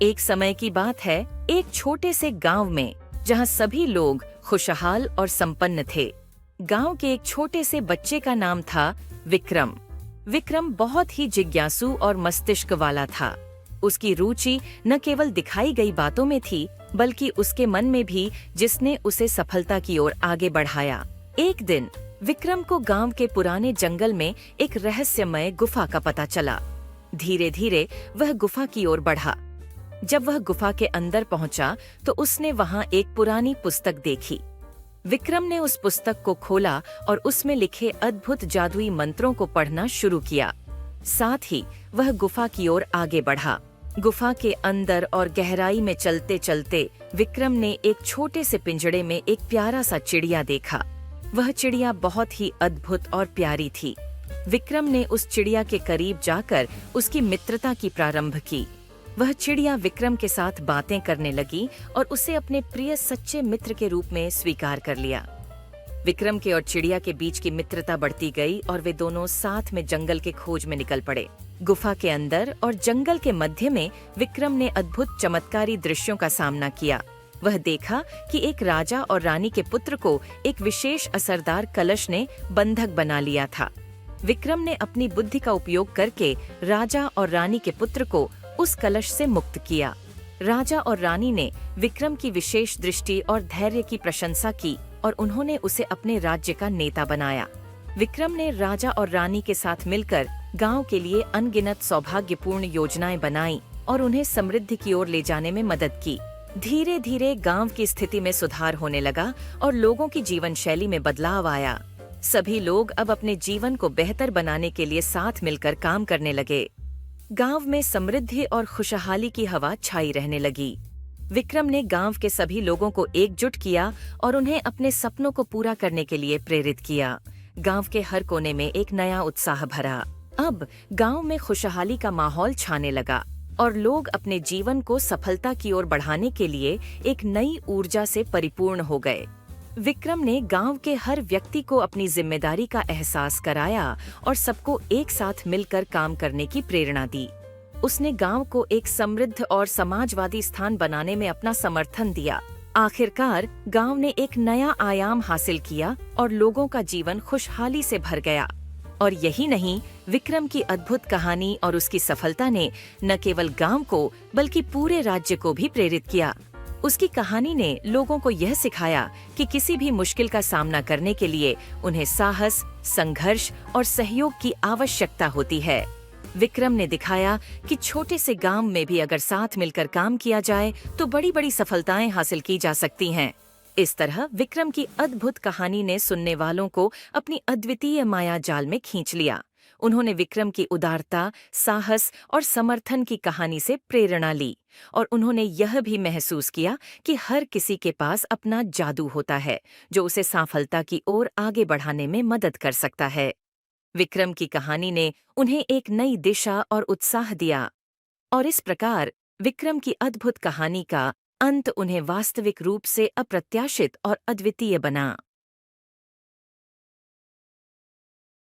एक समय की बात है, एक छोटे से गांव में, जहां सभी लोग खुशहाल और संपन्न थे। गांव के एक छोटे से बच्चे का नाम था विक्रम। विक्रम बहुत ही जिज्ञासु और मस्तिष्क वाला था। उसकी रुचि न केवल दिखाई गई बातों में थी, बल्कि उसके मन में भी, जिसने उसे सफलता की ओर आगे बढ़ाया। एक दिन विक्रम को गांव के पुराने जंगल में एक रहस्यमय गुफा का पता चला। धीरे धीरे वह गुफा की ओर बढ़ा। जब वह गुफा के अंदर पहुंचा तो उसने वहां एक पुरानी पुस्तक देखी। विक्रम ने उस पुस्तक को खोला और उसमें लिखे अद्भुत जादुई मंत्रों को पढ़ना शुरू किया। साथ ही वह गुफा की ओर आगे बढ़ा। गुफा के अंदर और गहराई में चलते चलते विक्रम ने एक छोटे से पिंजड़े में एक प्यारा सा चिड़िया देखा। वह चिड़िया बहुत ही अद्भुत और प्यारी थी। विक्रम ने उस चिड़िया के करीब जाकर उसकी मित्रता की प्रारंभ की। वह चिड़िया विक्रम के साथ बातें करने लगी और उसे अपने प्रिय सच्चे मित्र के रूप में स्वीकार कर लिया। विक्रम के और चिड़िया के बीच की मित्रता बढ़ती गई और वे दोनों साथ में जंगल के खोज में निकल पड़े। गुफा के अंदर और जंगल के मध्य में विक्रम ने अद्भुत चमत्कारी दृश्यों का सामना किया। वह देखा कि एक राजा और रानी के पुत्र को एक विशेष असरदार कलश ने बंधक बना लिया था। विक्रम ने अपनी बुद्धि का उपयोग करके राजा और रानी के पुत्र को उस कलश से मुक्त किया। राजा और रानी ने विक्रम की विशेष दृष्टि और धैर्य की प्रशंसा की और उन्होंने उसे अपने राज्य का नेता बनाया। विक्रम ने राजा और रानी के साथ मिलकर गांव के लिए अनगिनत सौभाग्यपूर्ण योजनाएं बनाई और उन्हें समृद्धि की ओर ले जाने में मदद की। धीरे धीरे गांव की स्थिति में सुधार होने लगा और लोगों की जीवन शैली में बदलाव आया। सभी लोग अब अपने जीवन को बेहतर बनाने के लिए साथ मिलकर काम करने लगे। गांव में समृद्धि और खुशहाली की हवा छाई रहने लगी। विक्रम ने गांव के सभी लोगों को एकजुट किया और उन्हें अपने सपनों को पूरा करने के लिए प्रेरित किया। गांव के हर कोने में एक नया उत्साह भरा। अब गांव में खुशहाली का माहौल छाने लगा और लोग अपने जीवन को सफलता की ओर बढ़ाने के लिए एक नई ऊर्जा से परिपूर्ण हो गए। विक्रम ने गांव के हर व्यक्ति को अपनी जिम्मेदारी का एहसास कराया और सबको एक साथ मिलकर काम करने की प्रेरणा दी। उसने गांव को एक समृद्ध और समाजवादी स्थान बनाने में अपना समर्थन दिया। आखिरकार गांव ने एक नया आयाम हासिल किया और लोगों का जीवन खुशहाली से भर गया। और यही नहीं, विक्रम की अद्भुत कहानी और उसकी सफलता ने न केवल गांव को बल्कि पूरे राज्य को भी प्रेरित किया। उसकी कहानी ने लोगों को यह सिखाया कि किसी भी मुश्किल का सामना करने के लिए उन्हें साहस, संघर्ष और सहयोग की आवश्यकता होती है। विक्रम ने दिखाया कि छोटे से गांव में भी अगर साथ मिलकर काम किया जाए तो बड़ी-बड़ी सफलताएं हासिल की जा सकती हैं। इस तरह विक्रम की अद्भुत कहानी ने सुनने वालों को अपनी अद्वितीय माया जाल में खींच लिया। उन्होंने विक्रम की उदारता, साहस और समर्थन की कहानी से प्रेरणा ली और उन्होंने यह भी महसूस किया कि हर किसी के पास अपना जादू होता है, जो उसे सफलता की ओर आगे बढ़ाने में मदद कर सकता है। विक्रम की कहानी ने उन्हें एक नई दिशा और उत्साह दिया और इस प्रकार विक्रम की अद्भुत कहानी का अंत उन्हें वास्तविक रूप से अप्रत्याशित और अद्वितीय बना।